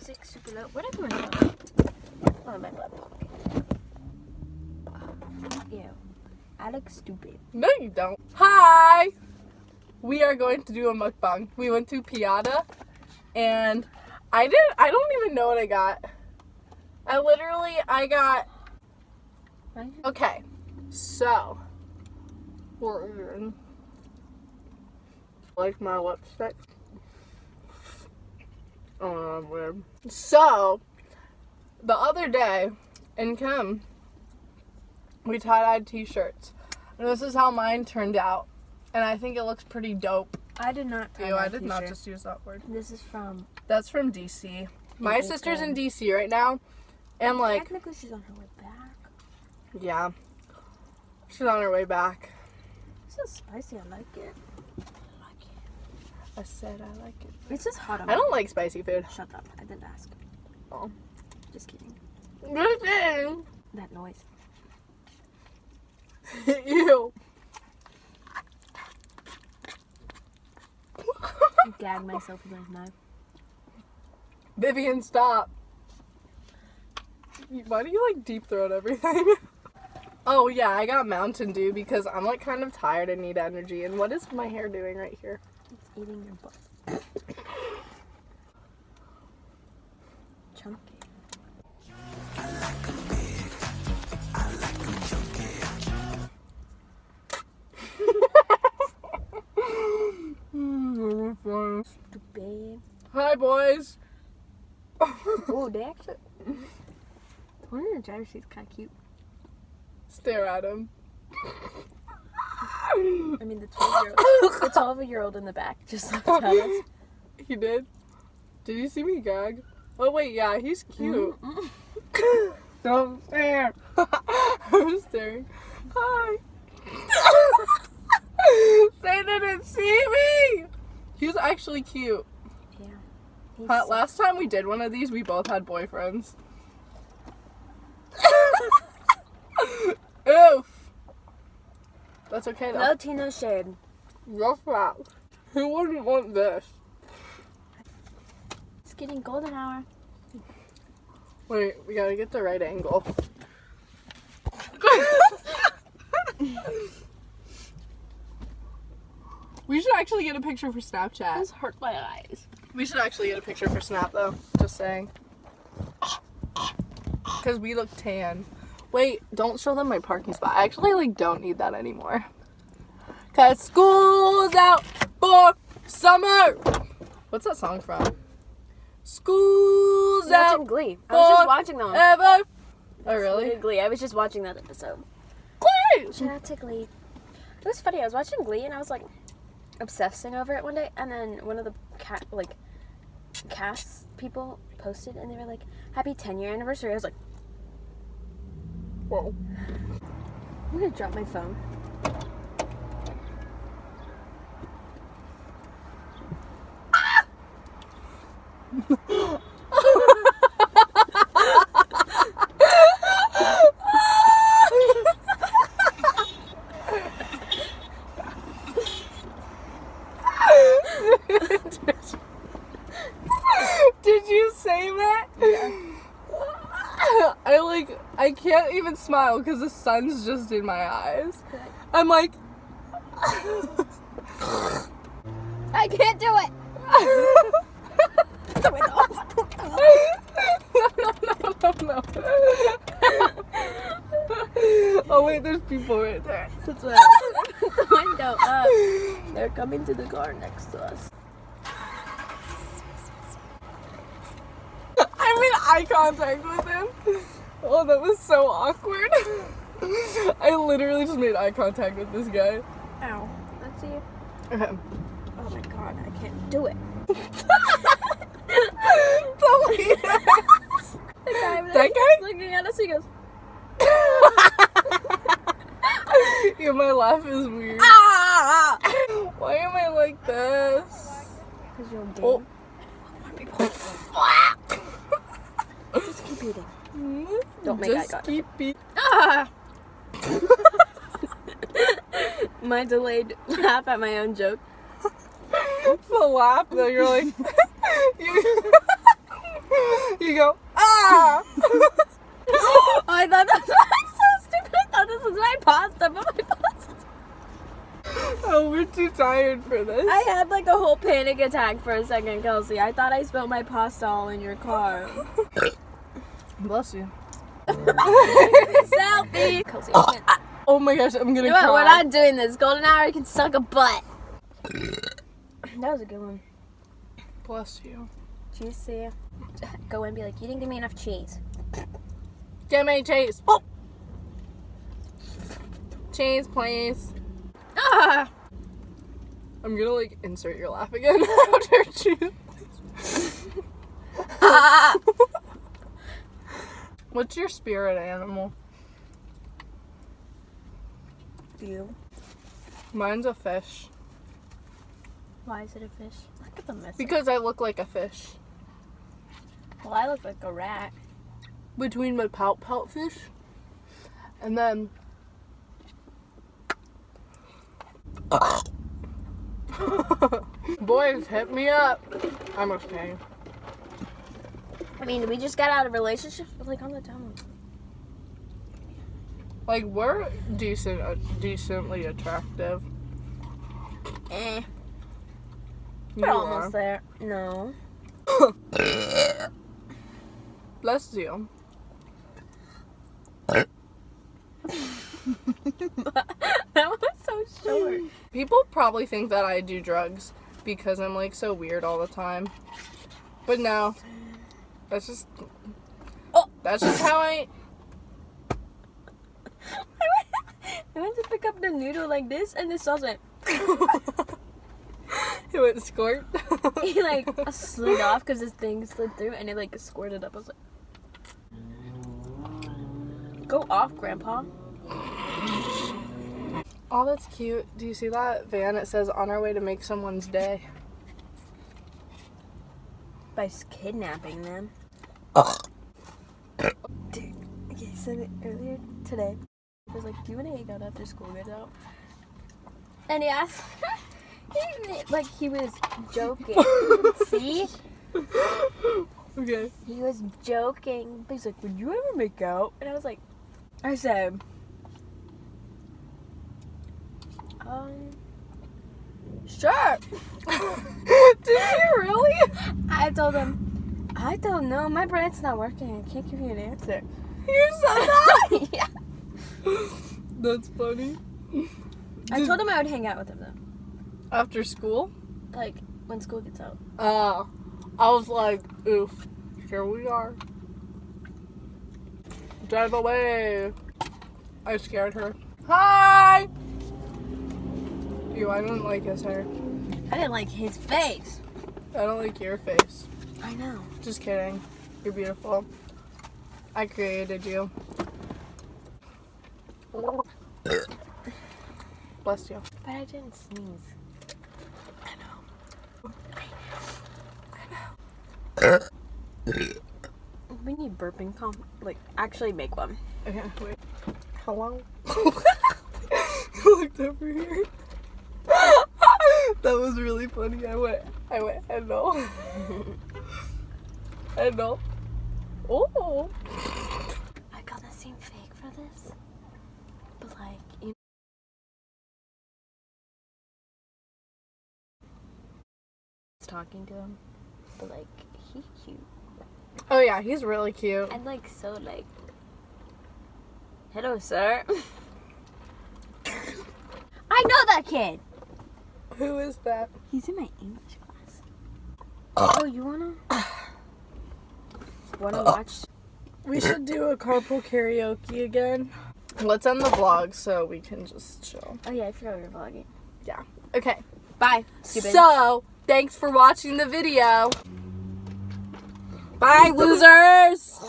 music super low. Where did I put my phone? Oh, in my butt pocket. Ew. I look stupid. No, you don't. Hi! We are going to do a mukbang. We went to Piata, and I don't even know what I got. I got... Okay, so... We're eating. Like my lipstick. Oh, I'm weird. So, the other day, in Chem, we tie-dyed t-shirts. And this is how mine turned out. And I think it looks pretty dope. I did not tie I did not just use that word. This is from... That's from DC. My sister's in DC right now. And like... Technically she's on her way back. Yeah. She's on her way back. It's so spicy, I like it. I said I like it. It's just hot on I don't like spicy food. Shut up, I didn't ask. Oh. Just kidding. Just kidding. That noise. Ew. I gagged myself with my knife. Vivian, stop. Why do you like deep throat everything? Oh yeah, I got Mountain Dew because I'm like kind of tired and need energy. And what is my hair doing right here? It's eating your butt. Chunky. Stupid. Hi, boys. Oh, they actually. One in the driver's seat's kind of cute. Stare at him. I mean, the 12-year-old in the back just looked at us. He did? Did you see me gag? Oh, wait, yeah, he's cute. Don't stare. I'm staring. Hi. They didn't see me. He's actually cute. Yeah. Last time we did one of these, we both had boyfriends. Oof. That's okay though. No tea, no shade. Rough rap. Who wouldn't want this? It's getting golden hour. Wait, we gotta get the right angle. We should actually get a picture for Snapchat. This hurt my eyes. We should actually get a picture for Snap though. Just saying. Because we look tan. Wait, don't show them my parking spot. I actually like don't need that anymore. Cause school's out for summer. What's that song from? School's out. Watching Glee. I was just watching that one. Ever. Oh really? Glee. I was just watching that episode. Glee. Shout out to Glee. It was funny. I was watching Glee and I was like obsessing over it one day, and then one of the cast people posted and they were like, "Happy 10-year anniversary." I was like, whoa. I'm gonna drop my phone. Did you save it? Yeah. I can't even smile because the sun's just in my eyes. I'm like, I can't do it. No. Oh wait, there's people right there. That's right. The window up. They're coming to the car next to us. I made eye contact with him. Oh, that was so awkward. I literally just made eye contact with this guy. Ow. Let's see. Okay. Oh my god, I can't do it. Delete it. The guy over That there guy? looking at us, he goes, Yeah, my laugh is weird. ah! Why am I like this? Because you're gay. Oh. Just keep eating. Don't make eye Just contact. keep eating. Ah! My delayed laugh at my own joke. The laugh though, you're like You go, ah! Oh, I thought that was so stupid. I thought this was my pasta, but my pasta. Oh, we're too tired for this. I had like a whole panic attack for a second, Kelsey. I thought I spilled my pasta all in your car. Bless you. Selfie. Kelsey, I can't. Oh my gosh, I'm gonna You know cry. what? We're not doing this. Golden hour can suck a butt. That was a good one. Bless you. Juicy. Go in and be like, you didn't give me enough cheese. Give me cheese. Oh! Cheese, please. Ah! I'm gonna like insert your laugh again after cheese. Ah! What's your spirit animal? You. Mine's a fish. Why is it a fish? Look at the mess. Because I look like a fish. Well, I look like a rat. Between my pout fish and then boys, hit me up. I'm okay. I mean, we just got out of relationships, but like on the down. Like, we're decently attractive. Eh. You We're are. almost there. No. Bless you. That was so short. People probably think that I do drugs because I'm like so weird all the time. But no. That's just how I I went to pick up the noodle like this, and the sauce went. it went squirt. He like slid off because his thing slid through, and it like squirted up. I was like, "Go off, Grandpa." Oh, that's cute. Do you see that van? It says on our way to make someone's day. By kidnapping them. Dude, okay, so earlier today, I was like, "Do you want to hang out after school gets out?" And he asked, like he was joking. See? Okay. He was joking. But he's like, "Would you ever make out?" And I was like, I said, sure. Did you really? I told him, I don't know. My brain's not working. I can't give you an answer. You said that? Yeah. That's funny. I told him I would hang out with him though. After school? Like when school gets out. I was like, oof, here we are. Drive away. I scared her. Hi! Ew, I don't like his hair. I didn't like his face. I don't like your face. I know. Just kidding. You're beautiful. I created you. Bless you. But I didn't sneeze. I know. We need burping like actually make one. Okay, wait. Hello? Looked over here. That was really funny. I went, hello. Hello. Oh. I got the same fake for this. But like, you talking to him. But like, he's cute. Oh yeah, he's really cute. And like so like, hello sir. I know that kid. Who is that? He's in my English class. Oh, you wanna watch? We should do a carpool karaoke again. Let's end the vlog so we can just chill. Oh yeah, I forgot we were vlogging. Yeah. Okay. Bye. Stupid. So, thanks for watching the video. Bye, losers!